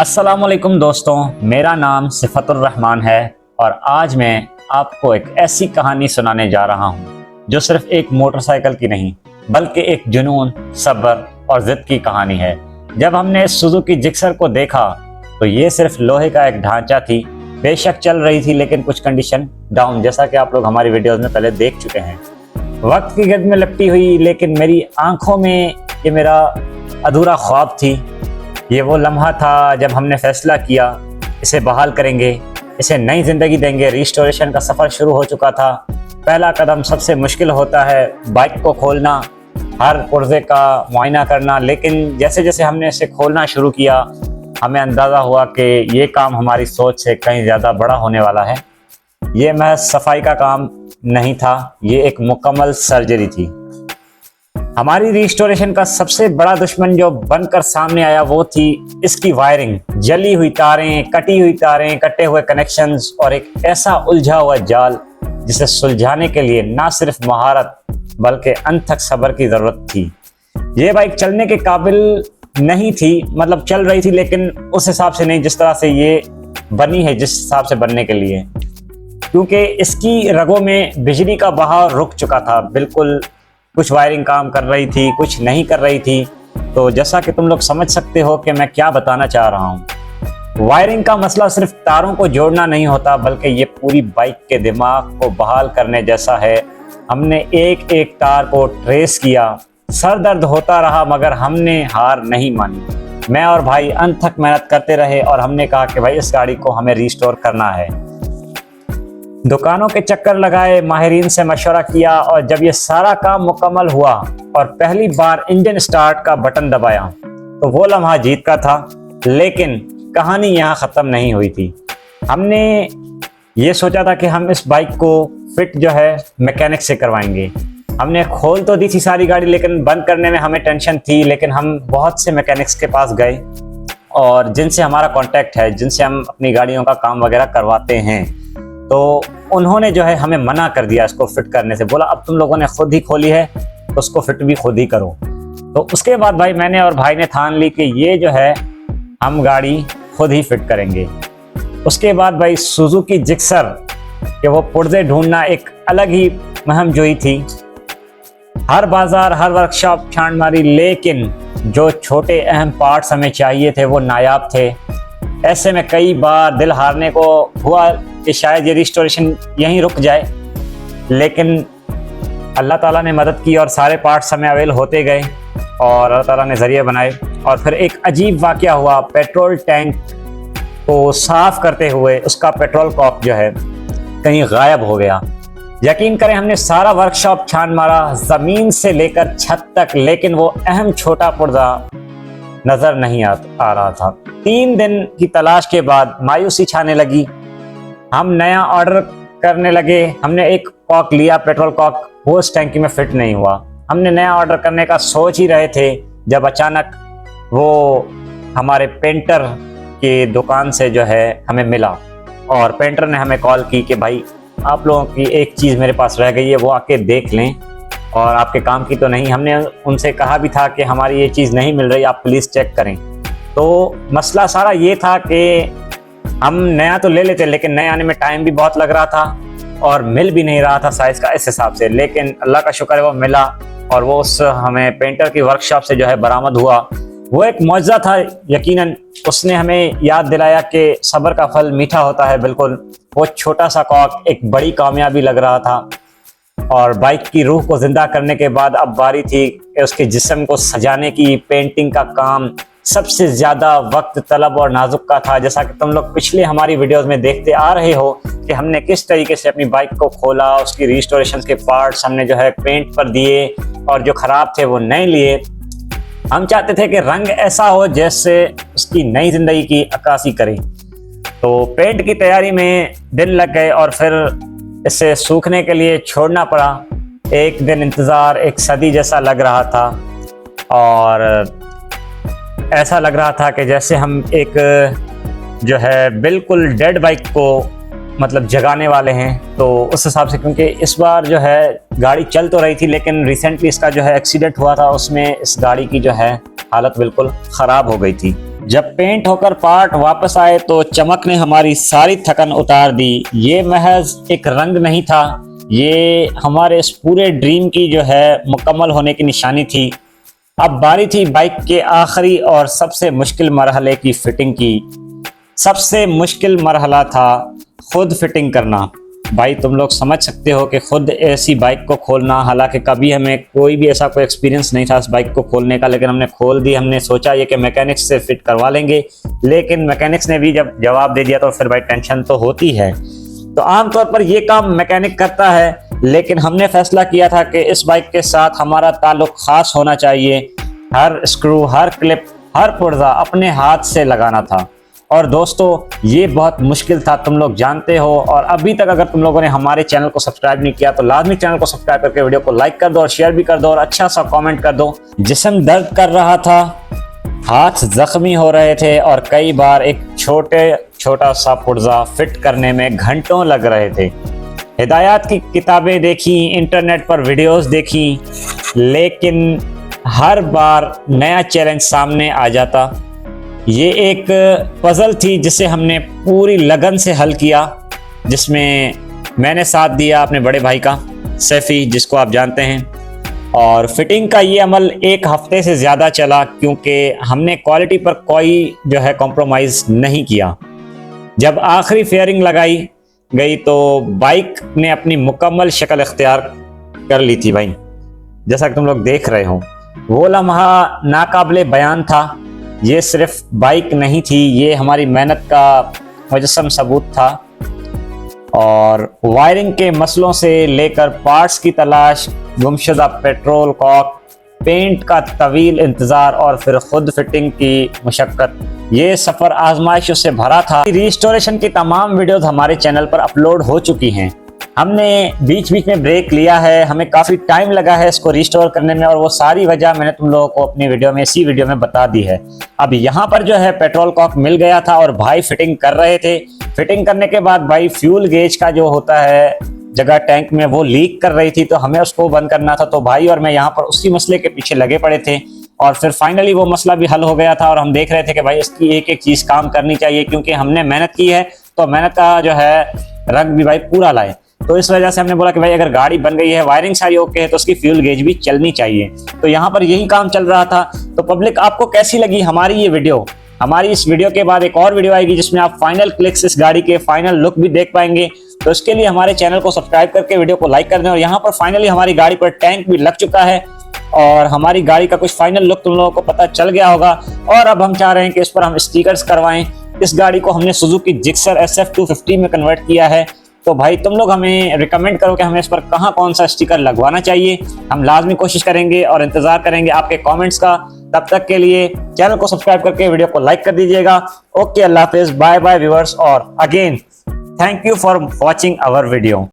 अस्सलामुअलैकुम दोस्तों, मेरा नाम सिफतुर रहमान है और आज मैं आपको एक ऐसी कहानी सुनाने जा रहा हूँ जो सिर्फ एक मोटरसाइकिल की नहीं बल्कि एक जुनून, सब्र और जिद की कहानी है। जब हमने सुजुकी जिक्सर को देखा तो ये सिर्फ लोहे का एक ढांचा थी। बेशक चल रही थी लेकिन कुछ कंडीशन डाउन, जैसा कि आप लोग हमारी वीडियोस में पहले देख चुके हैं। वक्त की गर्द में लिपटी हुई लेकिन मेरी आंखों में ये मेरा अधूरा ख्वाब थी। ये वो लम्हा था जब हमने फैसला किया इसे बहाल करेंगे, इसे नई ज़िंदगी देंगे। रिस्टोरेशन का सफ़र शुरू हो चुका था। पहला कदम सबसे मुश्किल होता है, बाइक को खोलना, हर पुर्जे का मुआयना करना। लेकिन जैसे जैसे हमने इसे खोलना शुरू किया हमें अंदाज़ा हुआ कि ये काम हमारी सोच से कहीं ज़्यादा बड़ा होने वाला है। ये महज सफाई का काम नहीं था, ये एक मुकम्मल सर्जरी थी। हमारी रिस्टोरेशन का सबसे बड़ा दुश्मन जो बनकर सामने आया वो थी इसकी वायरिंग। जली हुई तारें, कटी हुई तारें, कटे हुए कनेक्शंस और एक ऐसा उलझा हुआ जाल जिसे सुलझाने के लिए ना सिर्फ महारत बल्कि अनथक सब्र की ज़रूरत थी। ये बाइक चलने के काबिल नहीं थी, मतलब चल रही थी लेकिन उस हिसाब से नहीं जिस तरह से ये बनी है, जिस हिसाब से बनने के लिए, क्योंकि इसकी रगों में बिजली का बहाव रुक चुका था। बिल्कुल कुछ वायरिंग काम कर रही थी, कुछ नहीं कर रही थी। तो जैसा कि तुम लोग समझ सकते हो कि मैं क्या बताना चाह रहा हूँ। वायरिंग का मसला सिर्फ तारों को जोड़ना नहीं होता बल्कि ये पूरी बाइक के दिमाग को बहाल करने जैसा है। हमने एक एक तार को ट्रेस किया, सर दर्द होता रहा मगर हमने हार नहीं मानी। मैं और भाई अनथक मेहनत करते रहे और हमने कहा कि भाई इस गाड़ी को हमें रिस्टोर करना है। दुकानों के चक्कर लगाए, माहिरीन से मशवरा किया और जब ये सारा काम मुकम्मल हुआ और पहली बार इंजन स्टार्ट का बटन दबाया तो वो लम्हा जीत का था। लेकिन कहानी यहाँ ख़त्म नहीं हुई थी। हमने ये सोचा था कि हम इस बाइक को फिट जो है मैकेनिक से करवाएंगे। हमने खोल तो दी थी सारी गाड़ी लेकिन बंद करने में हमें टेंशन थी। लेकिन हम बहुत से मैकेनिक्स के पास गए और जिनसे हमारा कॉन्टैक्ट है, जिनसे हम अपनी गाड़ियों का काम वगैरह करवाते हैं, तो उन्होंने जो है हमें मना कर दिया इसको फिट करने से। बोला अब तुम लोगों ने खुद ही खोली है तो उसको फिट भी खुद ही करो। तो उसके बाद भाई मैंने और भाई ने ठान ली कि ये जो है हम गाड़ी खुद ही फिट करेंगे। उसके बाद भाई सुजुकी जिक्सर के वो पुर्जे ढूंढना एक अलग ही मुहिम जोई थी। हर बाजार, हर वर्कशॉप छांट मारी लेकिन जो छोटे अहम पार्ट्स हमें चाहिए थे वो नायाब थे। ऐसे में कई बार दिल हारने को हुआ कि शायद ये रिस्टोरेशन यहीं रुक जाए, लेकिन अल्लाह ताला ने मदद की और सारे पार्ट्स हमें अवेल होते गए और अल्लाह ताला ने ज़रिए बनाए। और फिर एक अजीब वाक़या हुआ। पेट्रोल टैंक को साफ़ करते हुए उसका पेट्रोल कॉक जो है कहीं गायब हो गया। यकीन करें हमने सारा वर्कशॉप छान मारा, ज़मीन से लेकर छत तक, लेकिन वो अहम छोटा पुर्जा नज़र नहीं आ रहा था। 3 दिन की तलाश के बाद मायूसी छाने लगी। हम नया ऑर्डर करने लगे। हमने एक कॉक लिया, पेट्रोल कॉक, वो उस टैंकी में फिट नहीं हुआ। हमने नया ऑर्डर करने का सोच ही रहे थे जब अचानक वो हमारे पेंटर की दुकान से जो है हमें मिला और पेंटर ने हमें कॉल की कि भाई आप लोगों की एक चीज़ मेरे पास रह गई है, वो आके देख लें और आपके काम की तो नहीं। हमने उनसे कहा भी था कि हमारी ये चीज़ नहीं मिल रही, आप प्लीज़ चेक करें। तो मसला सारा ये था कि हम नया तो ले लेते लेकिन नए आने में टाइम भी बहुत लग रहा था और मिल भी नहीं रहा था साइज़ का इस हिसाब से। लेकिन अल्लाह का शुक्र है वो मिला और वो उस हमें पेंटर की वर्कशॉप से जो है बरामद हुआ। वो एक मौजज़ा था यकीनन। उसने हमें याद दिलाया कि सब्र का फल मीठा होता है। बिल्कुल वो छोटा सा कॉक एक बड़ी कामयाबी लग रहा था और बाइक की रूह को जिंदा करने के बाद अब बारी थी कि उसके जिस्म को सजाने की। पेंटिंग का काम सबसे ज़्यादा वक्त तलब और नाजुक का था। जैसा कि तुम लोग पिछले हमारी वीडियोस में देखते आ रहे हो कि हमने किस तरीके से अपनी बाइक को खोला, उसकी रिस्टोरेशन के पार्ट्स हमने जो है पेंट पर दिए और जो ख़राब थे वो नए लिए। हम चाहते थे कि रंग ऐसा हो जैसे उसकी नई ज़िंदगी की अक्कासी करे। तो पेंट की तैयारी में दिन लग गए और फिर इसे सूखने के लिए छोड़ना पड़ा। एक दिन इंतज़ार एक सदी जैसा लग रहा था और ऐसा लग रहा था कि जैसे हम एक जो है बिल्कुल डेड बाइक को मतलब जगाने वाले हैं। तो उस हिसाब से, क्योंकि इस बार जो है गाड़ी चल तो रही थी लेकिन रिसेंटली इसका जो है एक्सीडेंट हुआ था, उसमें इस गाड़ी की जो है हालत बिल्कुल ख़राब हो गई थी। जब पेंट होकर पार्ट वापस आए तो चमक ने हमारी सारी थकन उतार दी। ये महज एक रंग नहीं था, ये हमारे इस पूरे ड्रीम की जो है मुकम्मल होने की निशानी थी। अब बारी थी बाइक के आखिरी और सबसे मुश्किल मरहले की फिटिंग की। सबसे मुश्किल मरहला था खुद फिटिंग करना। भाई तुम लोग समझ सकते हो कि खुद ऐसी बाइक को खोलना, हालांकि कभी हमें कोई भी ऐसा कोई एक्सपीरियंस नहीं था इस बाइक को खोलने का, लेकिन हमने खोल दी। हमने सोचा ये कि मैकेनिक्स से फिट करवा लेंगे, लेकिन मैकेनिक्स ने भी जब जवाब दे दिया तो फिर भाई टेंशन तो होती है। तो आमतौर पर ये काम मैकेनिक करता है, लेकिन हमने फैसला किया था कि इस बाइक के साथ हमारा ताल्लुक खास होना चाहिए। हर स्क्रू, हर क्लिप, हर पुर्जा अपने हाथ से लगाना था। और दोस्तों ये बहुत मुश्किल था, तुम लोग जानते हो। और अभी तक अगर तुम लोगों ने हमारे चैनल को सब्सक्राइब नहीं किया तो लाजमी चैनल को सब्सक्राइब करके वीडियो को लाइक कर दो और शेयर भी कर दो और अच्छा सा कमेंट कर दो। जिस्म दर्द कर रहा था, हाथ जख्मी हो रहे थे और कई बार एक छोटा सा पुर्जा फिट करने में घंटों लग रहे थे। हिदायत की किताबें देखी, इंटरनेट पर वीडियोस देखी, लेकिन हर बार नया चैलेंज सामने आ जाता। ये एक पजल थी जिसे हमने पूरी लगन से हल किया, जिसमें मैंने साथ दिया अपने बड़े भाई का, सैफी, जिसको आप जानते हैं। और फिटिंग का ये अमल एक हफ्ते से ज़्यादा चला, क्योंकि हमने क्वालिटी पर कोई जो है कॉम्प्रोमाइज़ नहीं किया। जब आखिरी फेयरिंग लगाई गई तो बाइक ने अपनी मुकम्मल शक्ल इख्तियार कर ली थी। भाई जैसा कि तुम लोग देख रहे हो, वो लम्हा नाकाबिले बयान था। ये सिर्फ बाइक नहीं थी, ये हमारी मेहनत का मुजस्सम सबूत था। और वायरिंग के मसलों से लेकर पार्ट्स की तलाश, गुमशुदा पेट्रोल कॉक, पेंट का तवील इंतज़ार और फिर खुद फिटिंग की मशक्क़त, ये सफ़र आजमाइशों से भरा था। रिस्टोरेशन की तमाम वीडियोस हमारे चैनल पर अपलोड हो चुकी हैं। हमने बीच बीच में ब्रेक लिया है, हमें काफ़ी टाइम लगा है इसको रिस्टोर करने में, और वो सारी वजह मैंने तुम लोगों को अपनी वीडियो में, इसी वीडियो में बता दी है। अब यहाँ पर जो है पेट्रोल कॉक मिल गया था और भाई फिटिंग कर रहे थे। फिटिंग करने के बाद भाई फ्यूल गेज का जो होता है जगह टैंक में, वो लीक कर रही थी, तो हमें उसको बंद करना था। तो भाई और मैं यहाँ पर उसी मसले के पीछे लगे पड़े थे और फिर फाइनली वो मसला भी हल हो गया था। और हम देख रहे थे कि भाई इसकी एक एक चीज़ काम करनी चाहिए, क्योंकि हमने मेहनत की है तो मेहनत का जो है रंग भी भाई पूरा लाए। तो इस वजह से हमने बोला कि भाई अगर गाड़ी बन गई है, वायरिंग सारी ओके है, तो उसकी फ्यूल गेज भी चलनी चाहिए। तो यहाँ पर यही काम चल रहा था। तो पब्लिक, आपको कैसी लगी हमारी ये वीडियो? हमारी इस वीडियो के बाद एक और वीडियो आएगी जिसमें आप फाइनल क्लिक्स, इस गाड़ी के फाइनल लुक भी देख पाएंगे। तो इसके लिए हमारे चैनल को सब्सक्राइब करके वीडियो को लाइक कर दें। और यहाँ पर फाइनली हमारी गाड़ी पर टैंक भी लग चुका है और हमारी गाड़ी का कुछ फाइनल लुक तुम लोगों को पता चल गया होगा। और अब हम चाह रहे हैं कि इस पर हम स्टिकर्स करवाएं। इस गाड़ी को हमने सुजुकी जिक्सर SF250 में कन्वर्ट किया है। तो भाई तुम लोग हमें रिकमेंड करो कि हमें इस पर कहाँ कौन सा स्टिकर लगवाना चाहिए। हम लाजमी कोशिश करेंगे और इंतजार करेंगे आपके कमेंट्स का। तब तक के लिए चैनल को सब्सक्राइब करके वीडियो को लाइक कर दीजिएगा। ओके, अल्लाह हाफिज, बाय बाय व्यूअर्स, और again thank you for watching our video.